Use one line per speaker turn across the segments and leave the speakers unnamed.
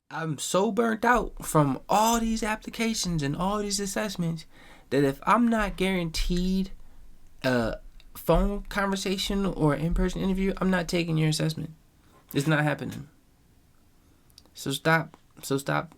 I'm so burnt out from all these applications and all these assessments that if I'm not guaranteed a phone conversation or in-person interview, I'm not taking your assessment. It's not happening. So stop. Stop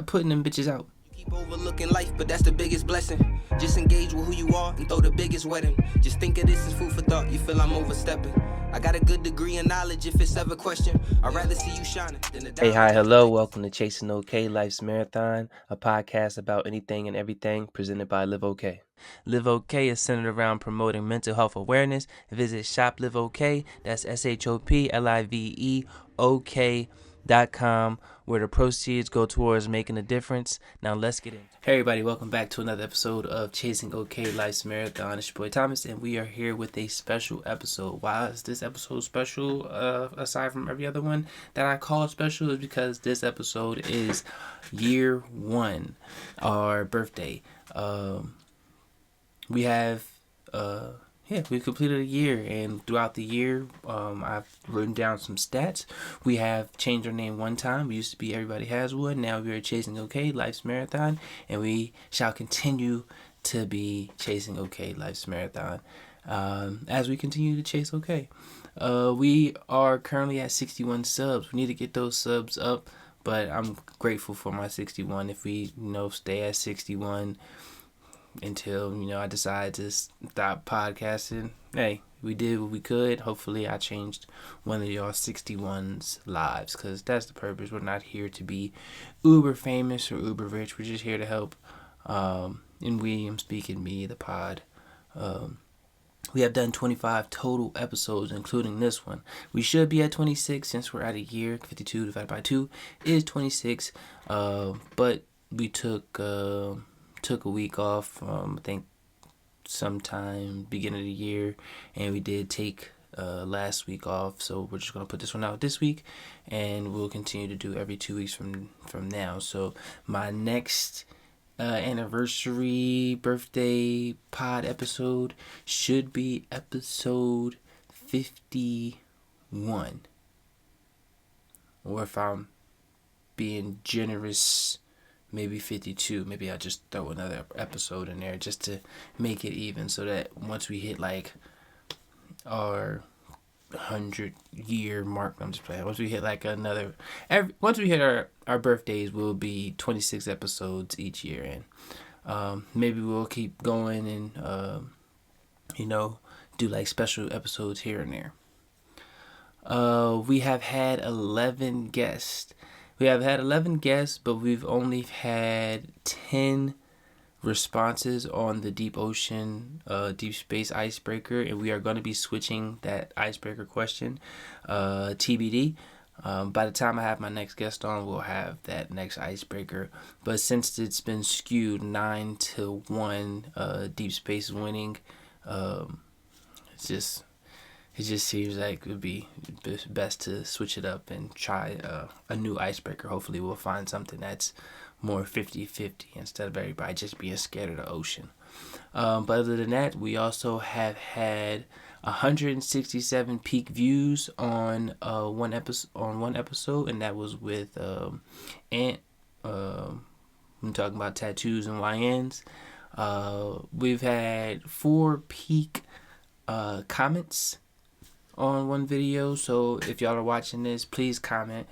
putting them bitches out.
Keep overlooking life, but that's the biggest blessing. Just engage with who you are and throw the biggest wedding. Just think of this as food for thought. You feel I'm overstepping. I got a good degree in knowledge if it's ever question. I'd rather see you shining than a
Hey, hi, hello. Welcome to Chasing OK Life's Marathon, a podcast about anything and everything presented by LiveOK. LiveOK is centered around promoting mental health awareness. Visit shopliveok, that's SHOPLIVEOK.com, where the proceeds go towards making a difference. Now let's get in. Hey everybody, welcome back to another episode of Chasing OK Life's Marathon. It's your boy Thomas, and we are here with a special episode. Why is this episode special, aside from every other one that I call special, is because this episode is year one, our birthday. We've completed a year, and throughout the year, I've written down some stats. We have changed our name one time. We used to be Everybody Has One. Now we are Chasing OK Life's Marathon, and we shall continue to be Chasing OK Life's Marathon as we continue to chase OK. We are currently at 61 subs. We need to get those subs up, but I'm grateful for my 61. If we, stay at 61 until I decide to stop podcasting, hey, we did what we could. Hopefully I changed one of y'all 61's lives, because that's the purpose. We're not here to be uber famous or uber rich. We're just here to help. And I'm speaking me, the pod. We have done 25 total episodes, including this one. We should be at 26 since we're at a year. 52 divided by 2 is 26. But we took a week off, I think sometime beginning of the year, and we did take last week off, so we're just going to put this one out this week, and we'll continue to do every 2 weeks from now. So my next anniversary birthday pod episode should be episode 51, or if I'm being generous, maybe 52. Maybe I'll just throw another episode in there just to make it even, so that once we hit like our 100-year mark, I'm just playing. Once we hit like once we hit our birthdays, we'll be 26 episodes each year, and maybe we'll keep going and do like special episodes here and there. We have had 11 guests. But we've only had 10 responses on the deep ocean, deep space icebreaker, and we are going to be switching that icebreaker question, TBD. By the time I have my next guest on, we'll have that next icebreaker. But since it's been skewed 9-1, deep space winning, it just seems like it would be best to switch it up and try a new icebreaker. Hopefully we'll find something that's more 50-50 instead of everybody just being scared of the ocean. But other than that, we also have had 167 peak views on one episode, and that was with Ant. I'm talking about tattoos and YNs. We've had 4 peak comments on one video. So if y'all are watching this, please comment.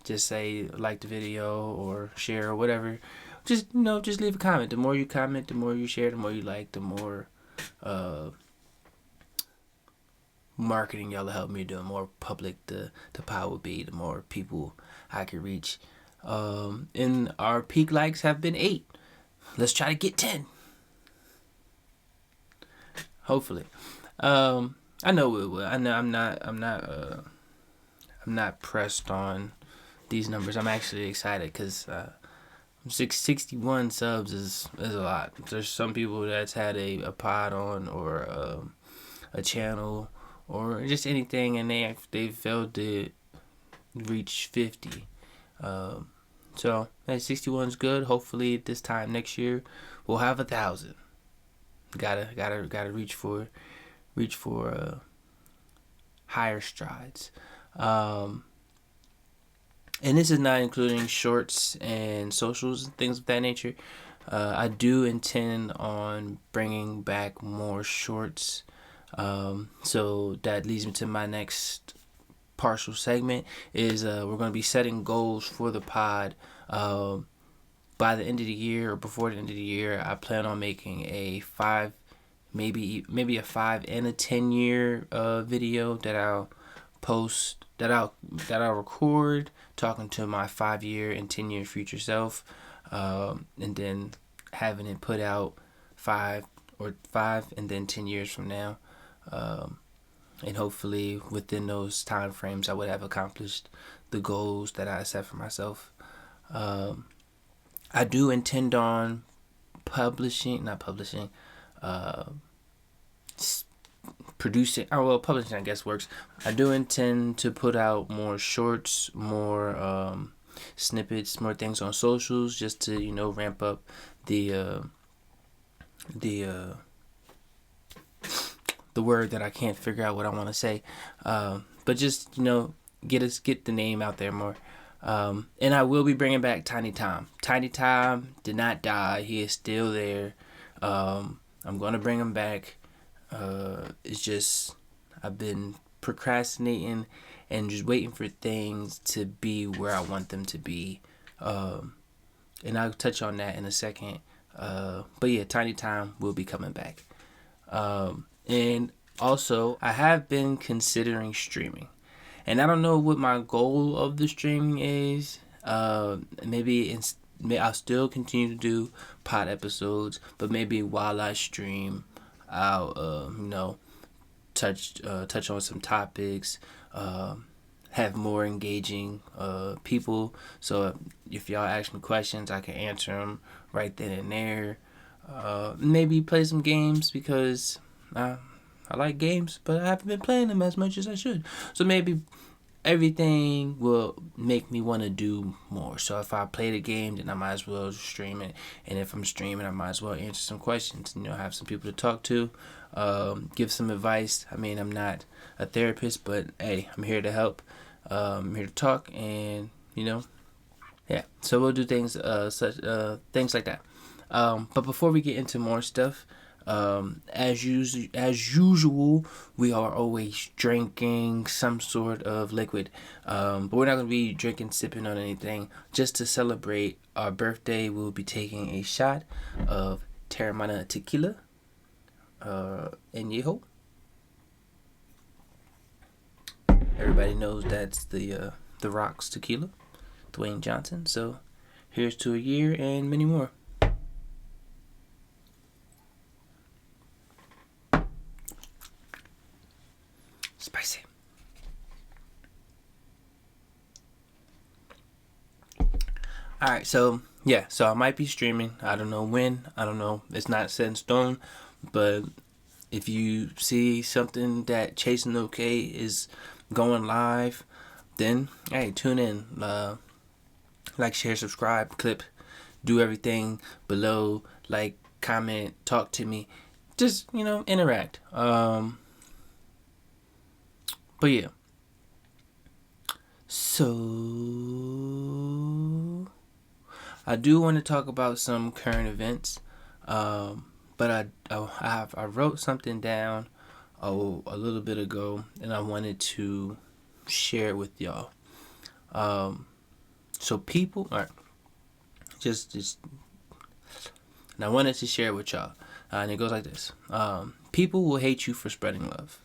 Just say like the video or share or whatever. Just leave a comment. The more you comment, the more you share, the more you like, the more marketing y'all will help me do. The more public the pod will be, the more people I can reach. And our peak likes have been 8. Let's try to get 10. Hopefully. I know it will. I know I'm not pressed on these numbers. I'm actually excited because 61 subs is a lot. There's some people that's had a pod on, or a channel, or just anything, and they failed to reach 50. So 61 is good. Hopefully this time next year we'll have 1,000. Gotta reach for higher strides. And this is not including shorts and socials and things of that nature. I do intend on bringing back more shorts. So that leads me to my next partial segment is we're going to be setting goals for the pod. By the end of the year or before the end of the year, I plan on making a 5, maybe a 5 and a 10 year video that I'll post, that I'll record, talking to my 5 year and 10 year future self, and then having it put out 5 and then 10 years from now, and hopefully within those time frames I would have accomplished the goals that I set for myself. I do intend on publishing, producing. Oh well, publishing I guess works. I do intend to put out more shorts, more snippets, more things on socials, just to ramp up the word that I can't figure out what I want to say, but just get the name out there more. And I will be bringing back Tiny Tom. Tiny Tom did not die. He is still there. I'm going to bring him back. It's just I've been procrastinating and just waiting for things to be where I want them to be. And I'll touch on that in a second. But yeah, Tiny Tom will be coming back. And also, I have been considering streaming. And I don't know what my goal of the streaming is. Maybe I'll still continue to do pod episodes, but maybe while I stream, I'll touch on some topics, have more engaging people. So if y'all ask me questions, I can answer them right then and there. Maybe play some games because I like games, but I haven't been playing them as much as I should. So maybe everything will make me want to do more. So if I play the game, then I might as well stream it. And if I'm streaming, I might as well answer some questions. Have some people to talk to, give some advice. I mean, I'm not a therapist, but hey, I'm here to help. I'm here to talk, and yeah. So we'll do things things like that. But before we get into more stuff, as usual, we are always drinking some sort of liquid, but we're not going to be sipping on anything. Just to celebrate our birthday, we'll be taking a shot of Terramana tequila, añejo. Everybody knows that's the Rock's tequila, Dwayne Johnson. So here's to a year and many more. Spicy. Alright, so I might be streaming. I don't know when. I don't know. It's not set in stone. But if you see something that Chasing OK is going live, then hey, tune in. Like, share, subscribe, clip, do everything below. Like, comment, talk to me. Just, interact. But yeah. So I do want to talk about some current events. But I wrote something down a little bit ago, and I wanted to share it with y'all. So people are just and I wanted to share it with y'all. And it goes like this. People will hate you for spreading love.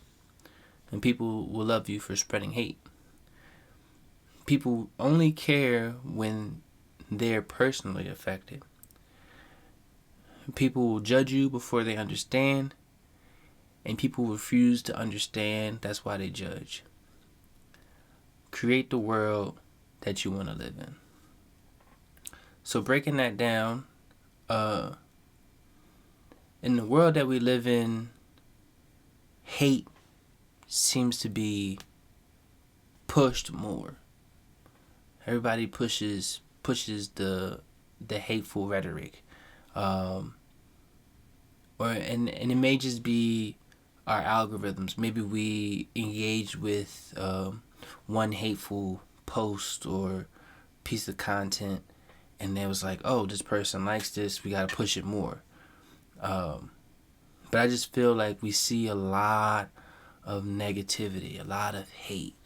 And people will love you for spreading hate. People only care when they're personally affected. People will judge you before they understand. And people refuse to understand. That's why they judge. Create the world that you want to live in. So breaking that down, in the world that we live in, hate seems to be pushed more. Everybody pushes the hateful rhetoric, and it may just be our algorithms. Maybe we engage with one hateful post or piece of content, and it was like, oh, this person likes this, we gotta push it more. But I just feel like we see a lot of negativity, a lot of hate,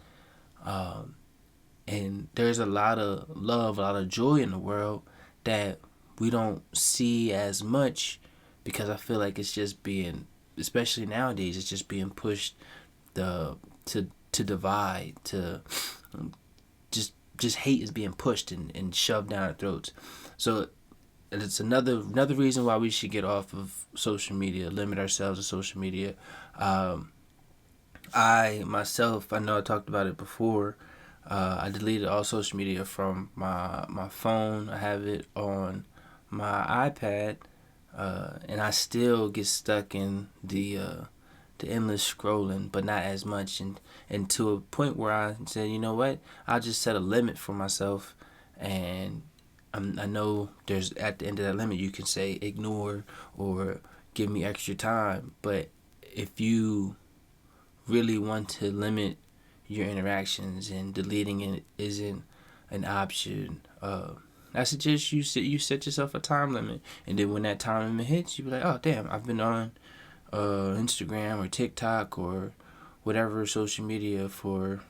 and there's a lot of love, a lot of joy in the world that we don't see as much, because I feel like it's just being, especially nowadays, it's just being pushed to divide, to just hate is being pushed and shoved down our throats. So it's another reason why we should get off of social media, limit ourselves to social media. I myself, I know I talked about it before. I deleted all social media from my phone. I have it on my iPad, and I still get stuck in the endless scrolling, but not as much, and to a point where I said, you know what, I'll just set a limit for myself, and I know there's, at the end of that limit, you can say ignore or give me extra time, but if you really want to limit your interactions and deleting it isn't an option, I suggest you set yourself a time limit, and then when that time limit hits, you be like, oh damn, I've been on Instagram or TikTok or whatever social media for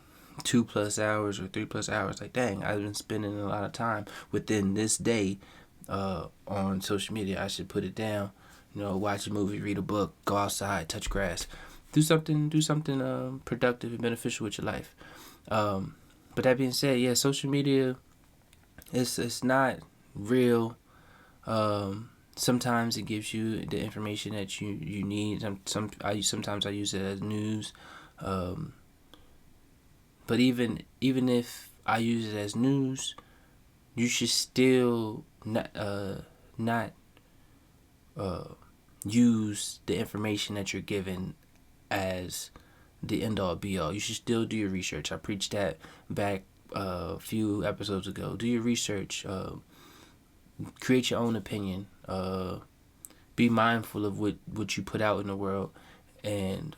2+ hours or 3+ hours. Like, dang, I've been spending a lot of time within this day on social media. I should put it down. Watch a movie, read a book, go outside, touch grass, do something productive and beneficial with your life. But that being said, yeah, social media, it's not real. Sometimes it gives you the information that you need. Sometimes I use it as news. But even if I use it as news, you should still not use the information that you're given as the end all be all. You should still do your research. I preached that back a few episodes ago. Do your research. Create your own opinion. Be mindful of what you put out in the world, and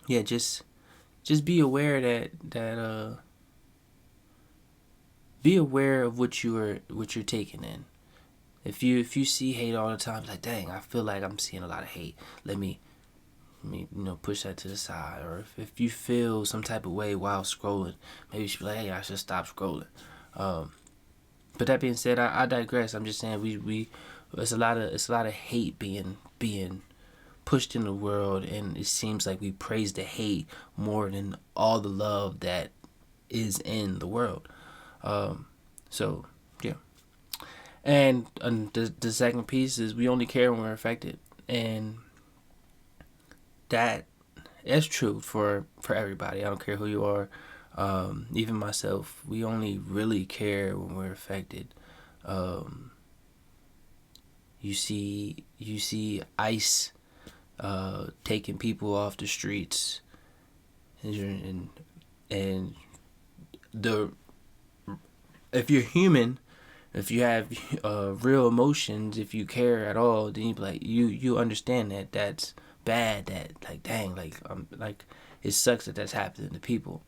just be aware that be aware of what you're taking in. If you see hate all the time, it's like, dang, I feel like I'm seeing a lot of hate. Let me push that to the side. Or if you feel some type of way while scrolling, maybe you should be like, hey, I should stop scrolling. But that being said, I digress. I'm just saying we it's a lot of hate being pushed in the world, and it seems like we praise the hate more than all the love that is in the world. So yeah. And the second piece is we only care when we're affected, and that's true for everybody. I don't care who you are. Even myself, we only really care when we're affected. You see ICE taking people off the streets, and if you're human, if you have real emotions, if you care at all, then you understand that that's bad. That dang, it sucks that that's happening to people.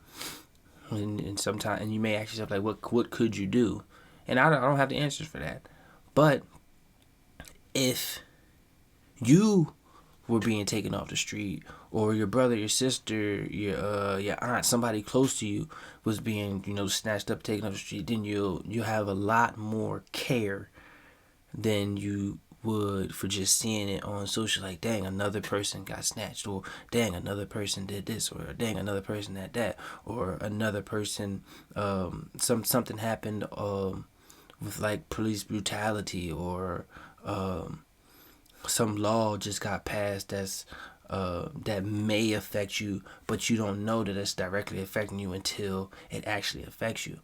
And sometimes, and you may ask yourself what could you do? And I don't have the answers for that. But if you were being taken off the street, or your brother, your sister, your aunt, somebody close to you was being snatched up, taken off the street, then you'll have a lot more care than you would for just seeing it on social. Like, dang, another person got snatched, or dang, another person did this, or dang, another person had that, or another person something happened with police brutality, or some law just got passed that's that may affect you, but you don't know that it's directly affecting you until it actually affects you.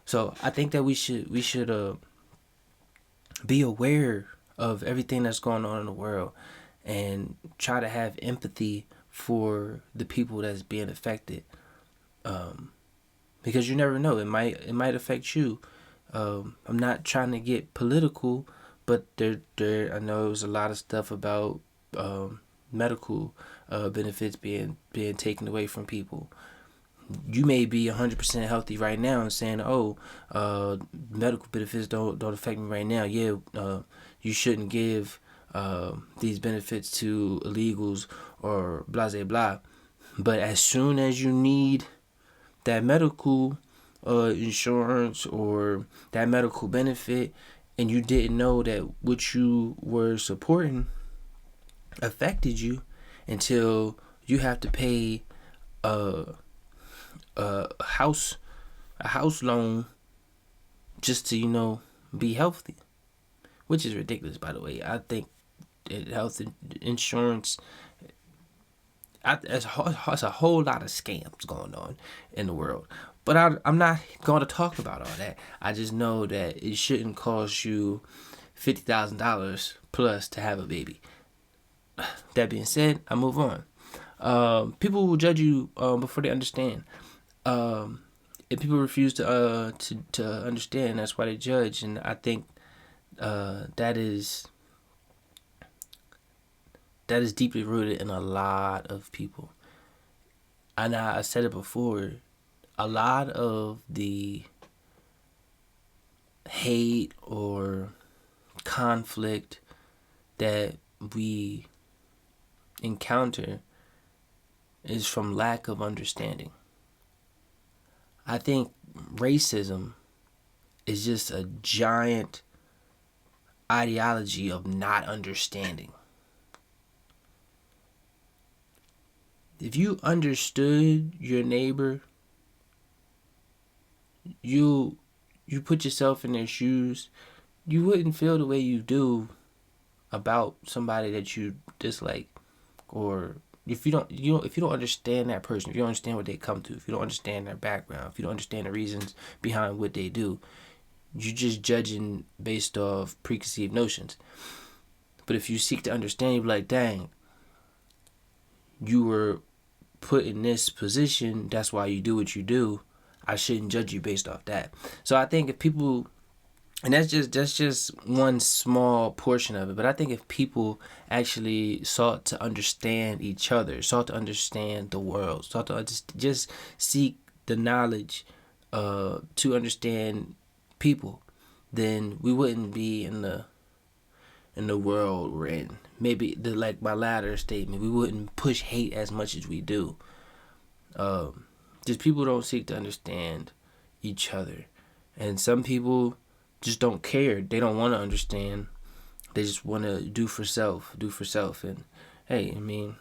So I think that we should be aware of everything that's going on in the world, and try to have empathy for the people that's being affected, because you never know, it might affect you. I'm not trying to get political, but there I know it was a lot of stuff about medical benefits being taken away from people. you may be 100% healthy right now and saying, "Oh, medical benefits don't affect me right now." Yeah, you shouldn't give these benefits to illegals or blah blah blah. But as soon as you need that medical insurance or that medical benefit, and you didn't know that what you were supporting affected you until you have to pay a house loan just to be healthy, which is ridiculous, by the way. I think health insurance, it's a whole lot of scams going on in the world. But I'm not going to talk about all that. I just know that it shouldn't cost you $50,000 plus to have a baby. That being said, I move on. People will judge you before they understand. If people refuse to understand, that's why they judge. And I think that is deeply rooted in a lot of people. And I said it before, a lot of the hate or conflict that we encounter is from lack of understanding. I think racism is just a giant ideology of not understanding. If you understood your neighbor, you put yourself in their shoes, you wouldn't feel the way you do about somebody that you dislike. Or if you don't understand that person, if you don't understand what they come to, if you don't understand their background, if you don't understand the reasons behind what they do, you're just judging based off preconceived notions. But if you seek to understand, you're like, dang, you were put in this position, that's why you do what you do. I shouldn't judge you based off that. So I think if people, and that's just one small portion of it, but I think if people actually sought to understand each other, sought to understand the world, sought to just seek the knowledge to understand people, then we wouldn't be in the world we're in. Maybe like my latter statement, we wouldn't push hate as much as we do. Just people don't seek to understand each other, and some people just don't care. They don't want to understand. They just want to do for self. And hey, I mean,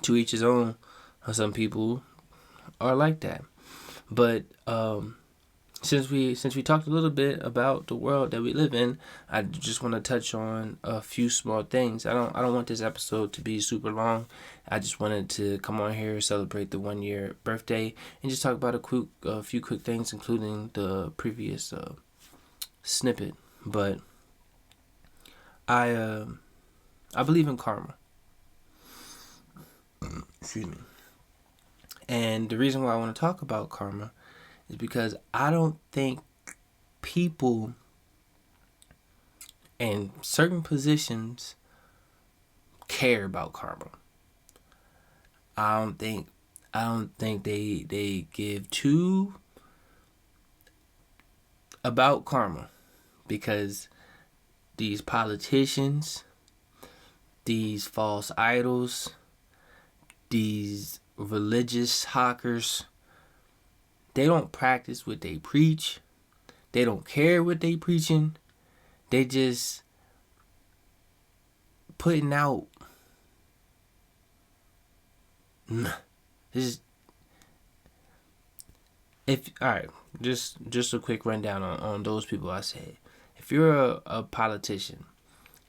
to each his own. Some people are like that. But since we talked a little bit about the world that we live in, I just want to touch on a few small things. I don't want this episode to be super long. I just wanted to come on here, celebrate the 1 year birthday, and just talk about a few quick things, including the previous snippet. But I believe in karma. Excuse me. And the reason why I want to talk about karma is because I don't think people in certain positions care about karma. I don't think they give two about karma, because these politicians, these false idols, these religious hawkers, they don't practice what they preach. They don't care what they preaching. They just putting out just a quick rundown on those people I said. If you're a politician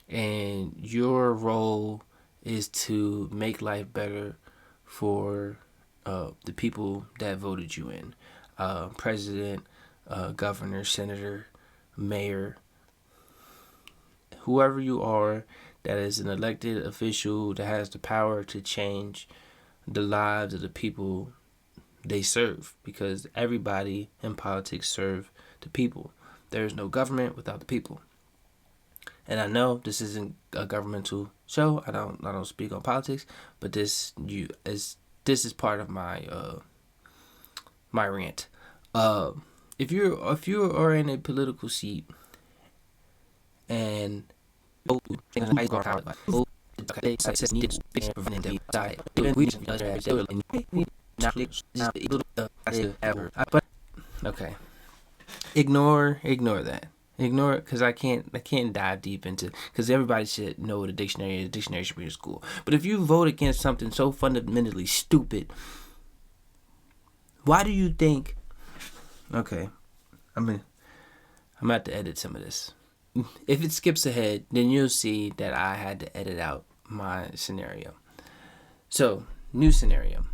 and your role is to make life better for the people that voted you in, president, governor, senator, mayor, whoever you are that is an elected official that has the power to change the lives of the people they serve, because everybody in politics serve the people. There is no government without the people. And I know this isn't a governmental show. I don't speak on politics, but this is part of my my rant. If you are in a political seat and okay, ignore that. Ignore it because I can't dive deep into, because everybody should know what a dictionary is. A dictionary should be in school. But if you vote against something so fundamentally stupid, why do you think? Okay, I'm about to edit some of this. If it skips ahead, then you'll see that I had to edit out my scenario. So, new scenario.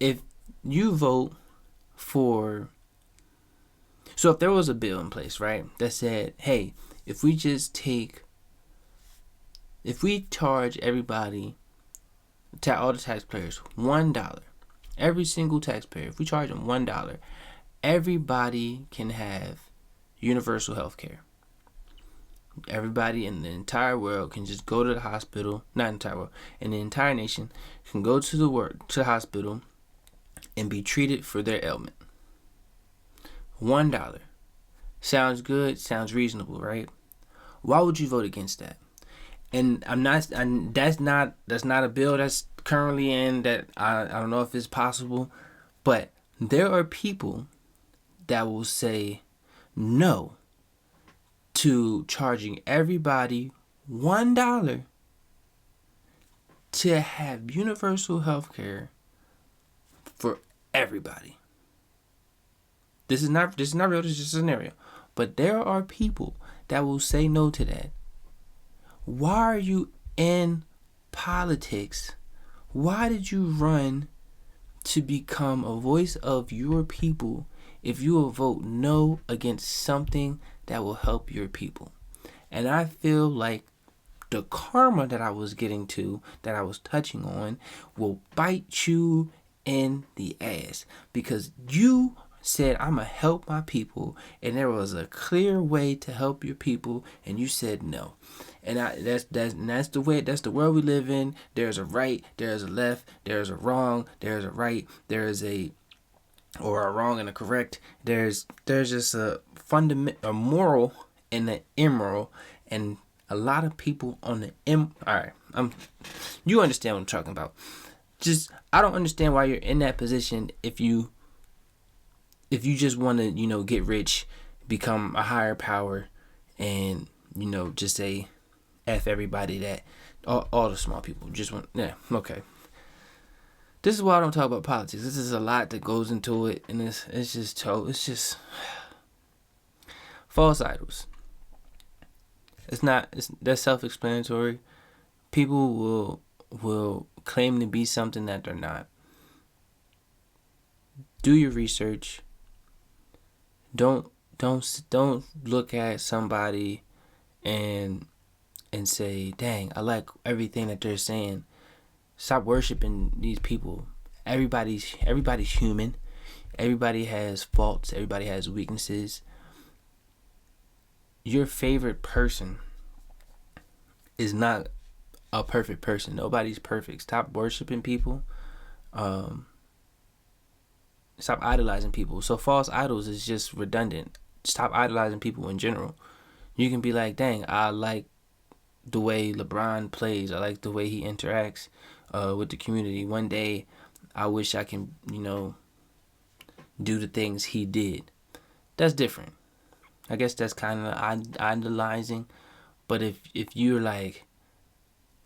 If you vote for, so if there was a bill in place, right, that said, hey, if we charge everybody, all the taxpayers, $1, every single taxpayer, if we charge them $1, everybody can have universal health care. Everybody in the entire world can just go to the hospital, not entire world, in the entire nation can go to the hospital and be treated for their ailment. $1. Sounds good, sounds reasonable, right? Why would you vote against that? And that's not a bill that's currently in, that I don't know if it's possible, but there are people that will say no to charging everybody $1 to have universal health care for everybody. This is not real, this is just a scenario. But there are people that will say no to that. Why are you in politics? Why did you run to become a voice of your people if you will vote no against something that will help your people? And I feel like the karma that I was getting to, that I was touching on, will bite you in the ass, because you said, I'm gonna help my people, and there was a clear way to help your people, and you said no. And that's the world we live in. There's a right, there's a left, there's a wrong, there's a right, there's a wrong and a correct. There's just a moral and an immoral, and a lot of people on the alright, you understand what I'm talking about. Just, I don't understand why you're in that position if you just want to, get rich, become a higher power, and, just say F everybody, that all the small people just want, yeah, okay. This is why I don't talk about politics. This is a lot that goes into it, and it's just false idols. That's self-explanatory. People will claim to be something that they're not. Do your research. Don't look at somebody and say, dang, I like everything that they're saying. Stop worshiping these people. Everybody's human. Everybody has faults. Everybody has weaknesses. Your favorite person is not a perfect person. Nobody's perfect. Stop worshiping people. Stop idolizing people. So false idols is just redundant. Stop idolizing people in general. You can be like, dang, I like the way LeBron plays. I like the way he interacts with the community. One day, I wish I can, do the things he did. That's different. I guess that's kind of idolizing. But if you're like,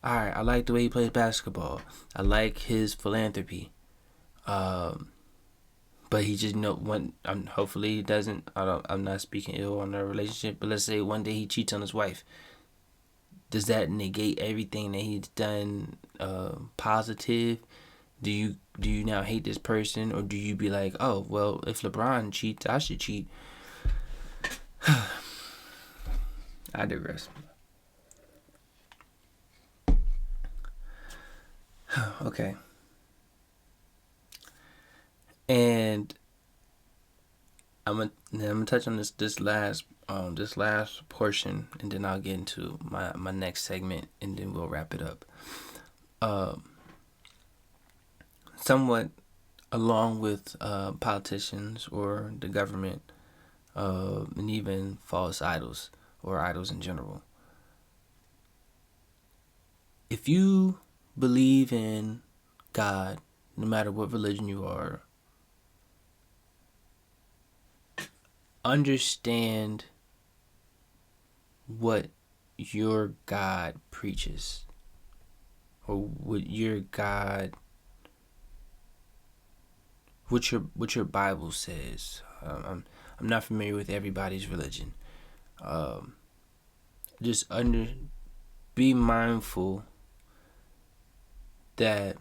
all right, I like the way he plays basketball. I like his philanthropy. But he just hopefully he doesn't. I'm not speaking ill on their relationship. But let's say one day he cheats on his wife. Does that negate everything that he's done positive? Do you now hate this person, or do you be like, oh well, if LeBron cheats, I should cheat? I digress. Okay. And I'm gonna touch on this last portion, and then I'll get into my next segment, and then we'll wrap it up. Somewhat along with politicians or the government, and even false idols or idols in general. If you believe in God, no matter what religion you are, understand what your God preaches, or what your God, what your Bible says. I'm not familiar with everybody's religion. Just be mindful that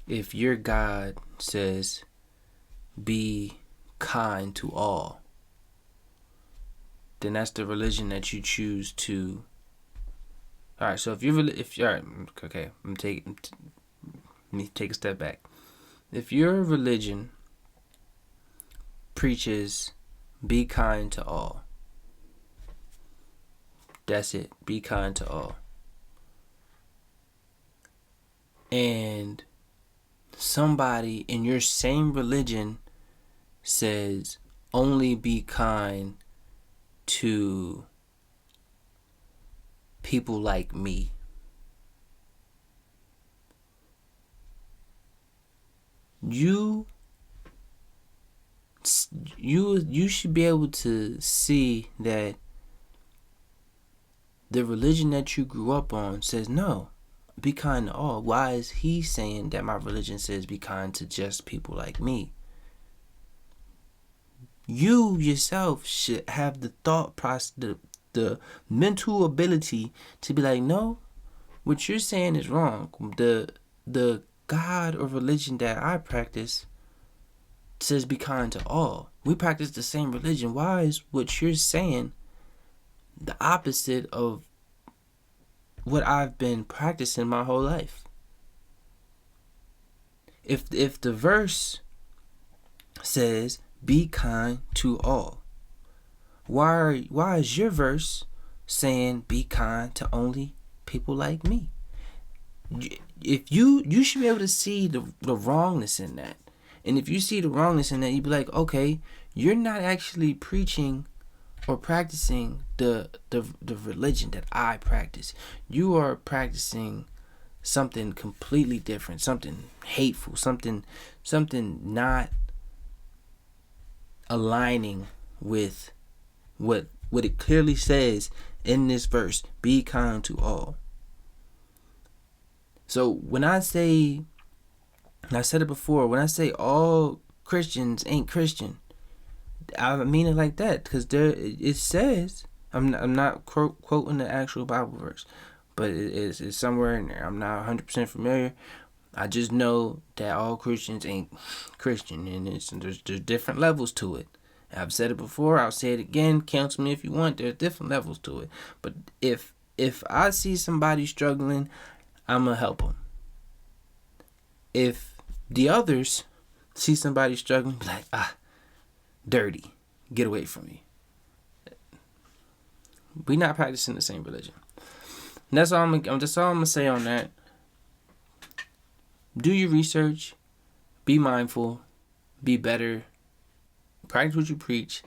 if your God says be kind to all, then that's the religion that you choose to. All right, so if all right, okay, let me take a step back. If your religion preaches be kind to all, that's it. Be kind to all. And somebody in your same religion says only be kind to people like me. You should be able to see that the religion that you grew up on says no, be kind to all. Why is he saying that my religion says be kind to just people like me? You yourself should have the thought process, the mental ability to be like, no, what you're saying is wrong. The God or religion that I practice says be kind to all. We practice the same religion. Why is what you're saying the opposite of what I've been practicing my whole life? If the verse says be kind to all, why is your verse saying be kind to only people like me? If you should be able to see the wrongness in that. And if you see the wrongness in that, you'd be like, okay, you're not actually preaching or practicing the religion that I practice. You are practicing something completely different, something hateful, something not aligning with what it clearly says in this verse, be kind to all. So when I say, and I said it before, when I say all Christians ain't Christian, I mean it like that, because it says, I'm not quoting the actual Bible verse, but it's somewhere in there. I'm not 100% familiar. I just know that all Christians ain't Christian, and there's different levels to it. I've said it before. I'll say it again. Cancel me if you want. There's different levels to it. But if I see somebody struggling, I'm gonna help them. If the others see somebody struggling, be like, dirty, get away from me. We not practicing the same religion. And that's all I'm gonna say on that. Do your research, be mindful, be better, practice what you preach,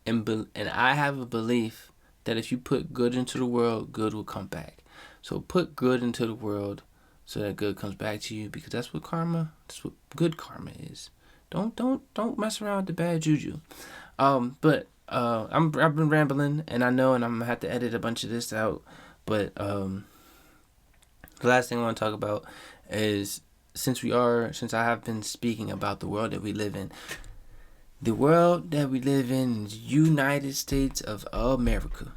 and I have a belief that if you put good into the world, good will come back. So put good into the world so that good comes back to you, because that's what good karma is. Don't mess around with the bad juju. I've been rambling, and I know, and I'm gonna have to edit a bunch of this out. But the last thing I want to talk about is, since I have been speaking about the world that we live in. The world that we live in is United States of America.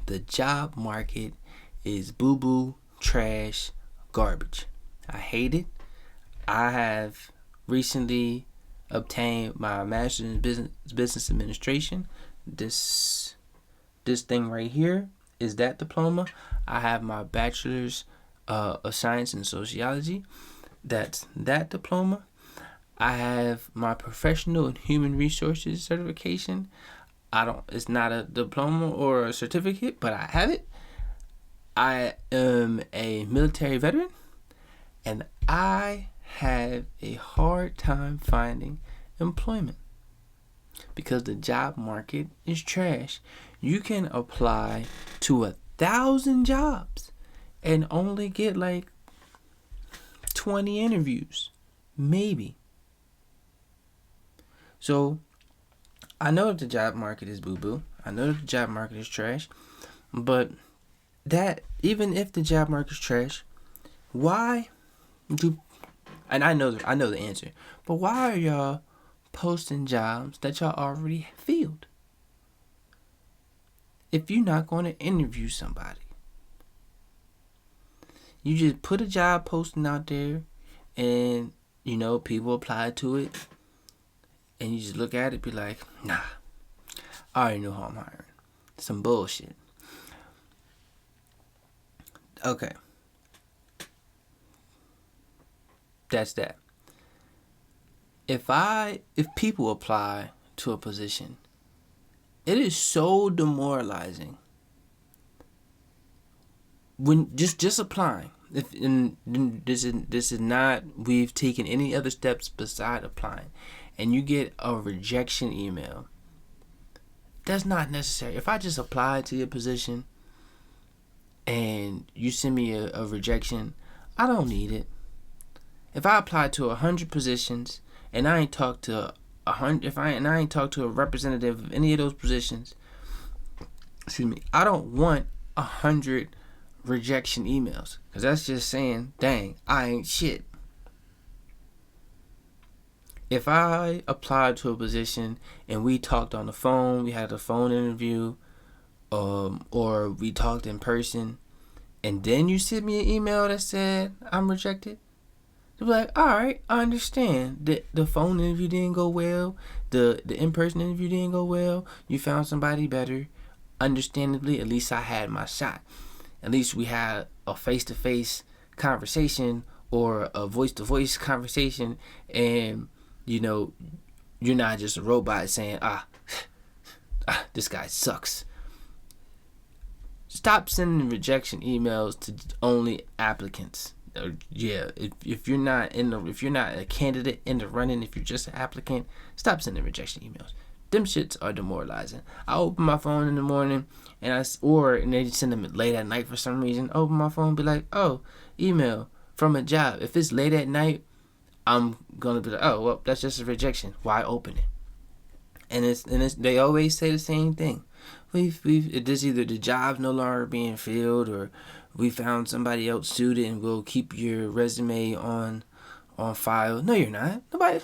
The job market is boo-boo, trash, garbage. I hate it. I have recently obtained my master's in business administration. This thing right here is that diploma. I have my bachelor's of science in sociology. That's that diploma. I have my professional in human resources certification. It's not a diploma or a certificate, but I have it. I am a military veteran, and I have a hard time finding employment because the job market is trash. You can apply to 1,000 jobs and only get like 20 interviews, maybe. So I know that the job market is boo-boo. I know that the job market is trash. But that, even if the job market is trash, why do, and I know the answer, but why are y'all posting jobs that y'all already filled? If you're not going to interview somebody, you just put a job posting out there and, people apply to it, and you just look at it, be like, nah, I already know how I'm hiring. Some bullshit. Okay. That's that. If people apply to a position, it is so demoralizing when just applying. This is not, we've taken any other steps beside applying, and you get a rejection email. That's not necessary. If I just apply to your position and you send me a rejection, I don't need it. If I apply to 100 positions and I ain't talked to 100, I ain't talked to a representative of any of those positions, I don't want 100 rejection emails, because that's just saying, dang, I ain't shit. If I applied to a position and we talked on the phone, we had a phone interview, or we talked in person, and then you sent me an email that said I'm rejected, they'll be like, all right, I understand that the phone interview didn't go well, the in-person interview didn't go well, you found somebody better. Understandably, at least I had my shot. At least we had a face-to-face conversation or a voice-to-voice conversation, and you're not just a robot saying, this guy sucks. Stop sending rejection emails to only applicants. If you're not a candidate in the running, if you're just an applicant, stop sending rejection emails. Them shits are demoralizing. I open my phone in the morning and they just send them late at night for some reason. Open my phone, be like, oh, email from a job. If it's late at night, I'm gonna be like, oh, well, that's just a rejection. Why open it? And they always say the same thing. It's either the job's no longer being filled, or we found somebody else suited and we'll keep your resume on file. No, you're not. Nobody.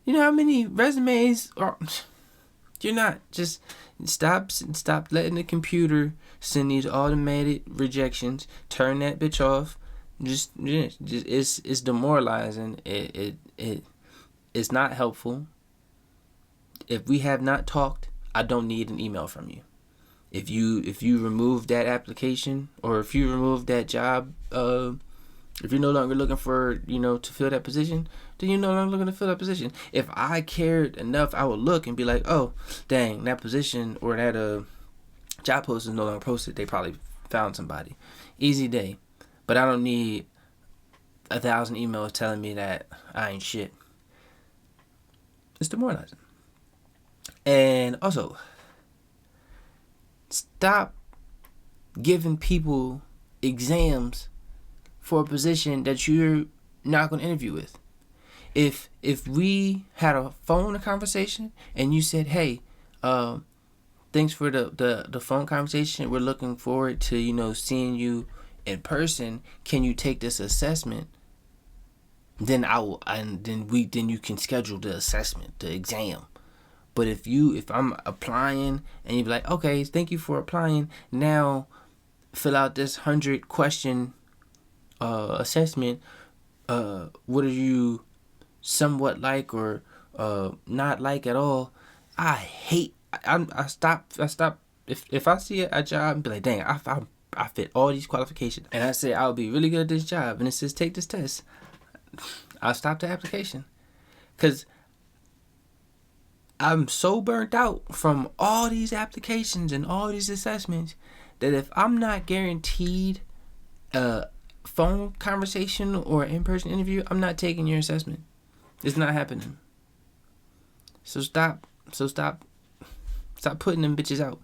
You know how many resumes are? You're not. Just stop letting the computer send these automated rejections. Turn that bitch off. Just it's demoralizing. It's not helpful. If we have not talked, I don't need an email from you. If you remove that application, or if you remove that job, if you're no longer looking for, to fill that position, then you're no longer looking to fill that position. If I cared enough, I would look and be like, oh, dang, that position or that job post is no longer posted. They probably found somebody. Easy day. But I don't need 1,000 emails telling me that I ain't shit. It's demoralizing. And also, stop giving people exams for a position that you're not going to interview with. If we had a phone conversation and you said, hey, thanks for the phone conversation, we're looking forward to seeing you in person, can you take this assessment? Then then you can schedule the assessment, the exam. But if I'm applying and you be like, okay, thank you for applying, now fill out this 100 question assessment, what are you somewhat like or not like at all? I stop. If I see a job and be like, dang, I fit all these qualifications, and I say I'll be really good at this job, and it says take this test, I'll stop the application, because I'm so burnt out from all these applications and all these assessments that if I'm not guaranteed a phone conversation or in-person interview, I'm not taking your assessment. It's not happening. So stop putting them bitches out.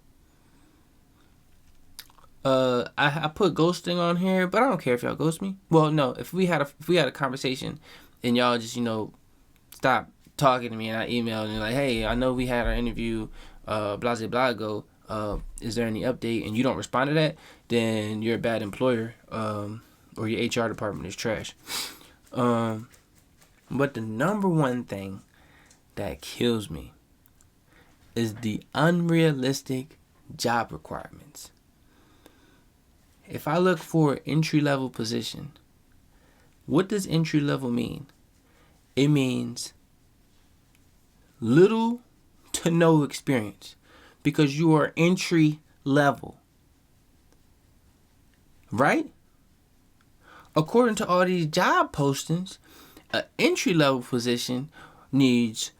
I put ghosting on here, but I don't care if y'all ghost me. Well, no, if we had a conversation and y'all just, stop talking to me and I emailed and you're like, hey, I know we had our interview, blah, blah, blah, ago. Is there any update? And you don't respond to that, then you're a bad employer, or your HR department is trash. But the number one thing that kills me is the unrealistic job requirements. If I look for an entry-level position, what does entry-level mean? It means little to no experience because you are entry-level. Right? According to all these job postings, an entry-level position needs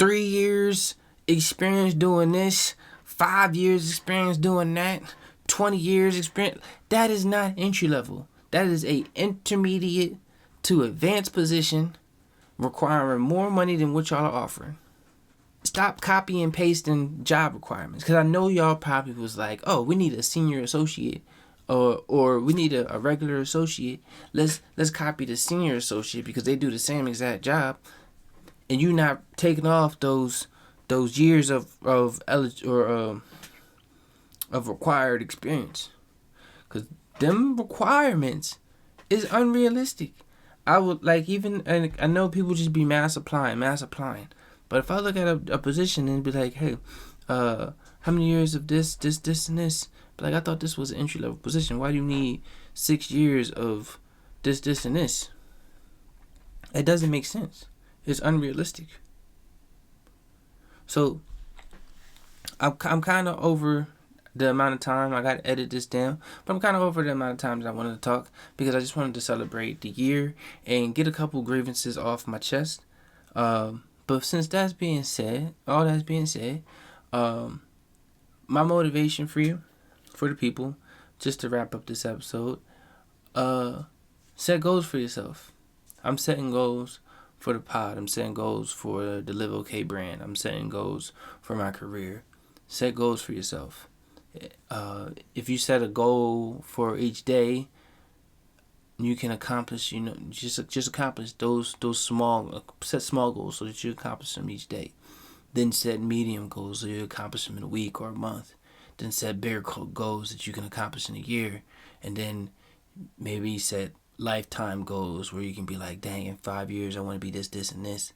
3 years experience doing this, 5 years experience doing that, 20 years experience. That is not entry-level. That is a intermediate to advanced position requiring more money than what y'all are offering. Stop copy and pasting job requirements, because I know y'all probably was like, oh, we need a senior associate, or we need a regular associate. Let's copy the senior associate because they do the same exact job, and you not taking off those years of required experience, because them requirements is unrealistic. I would and I know people just be mass applying. But if I look at a position and be like, hey, how many years of this, and this? But I thought this was an entry level position. Why do you need 6 years of this, and this? It doesn't make sense. It's unrealistic. So I'm kind of over the amount of time. I got to edit this down, but I'm kind of over the amount of times I wanted to talk because I just wanted to celebrate the year and get a couple grievances off my chest. But since all that's being said, my motivation for you, for the people, just to wrap up this episode, set goals for yourself. I'm setting goals for the pod. I'm setting goals for the LiveOK brand. I'm setting goals for my career. Set goals for yourself. If you set a goal for each day, you can accomplish, just accomplish those set small goals so that you accomplish them each day. Then set medium goals so you accomplish them in a week or a month. Then set bigger goals that you can accomplish in a year. And then maybe set lifetime goals where you can be like, dang, in 5 years I want to be this, and this.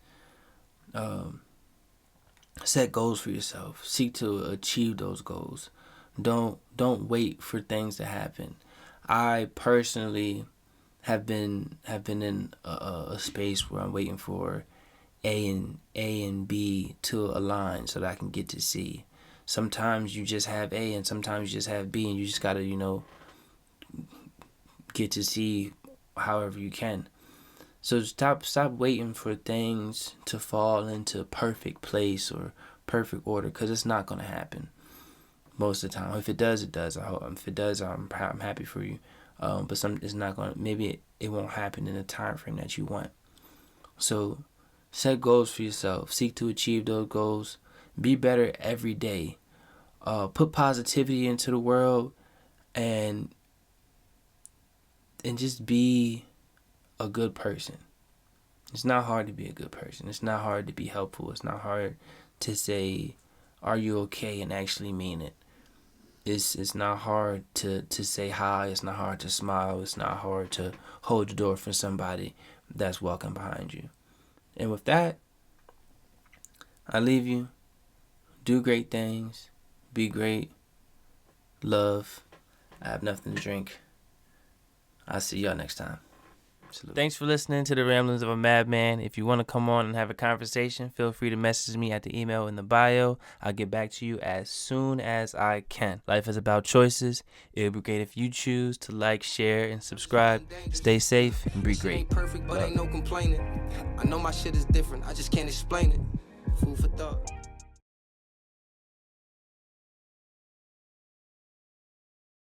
Set goals for yourself. Seek to achieve those goals. Don't wait for things to happen. I personally have been in a space where I'm waiting for A and B to align so that I can get to C. Sometimes you just have A and sometimes you just have B, and you just gotta get to C however you can. So stop waiting for things to fall into perfect place or perfect order, because it's not gonna happen most of the time. If it does, it does. If it does, I'm happy for you. But it's not gonna. Maybe it won't happen in the time frame that you want. So set goals for yourself. Seek to achieve those goals. Be better every day. Put positivity into the world, and just be a good person. It's not hard to be a good person. It's not hard to be helpful. It's not hard to say, "Are you okay?" and actually mean it. It's not hard to say hi. It's not hard to smile. It's not hard to hold the door for somebody that's walking behind you. And with that, I leave you. Do great things. Be great. Love. I have nothing to drink. I'll see y'all next time. Salute. Thanks for listening to the Ramblings of a Madman. If you want to come on and have a conversation, feel free to message me at the email in the bio. I'll get back to you as soon as I can. Life is about choices. It would be great if you choose to like, share, and subscribe. Stay safe and be great. Ain't perfect, but ain't no complaining. I know my shit is different. I just can't explain it. Food for thought.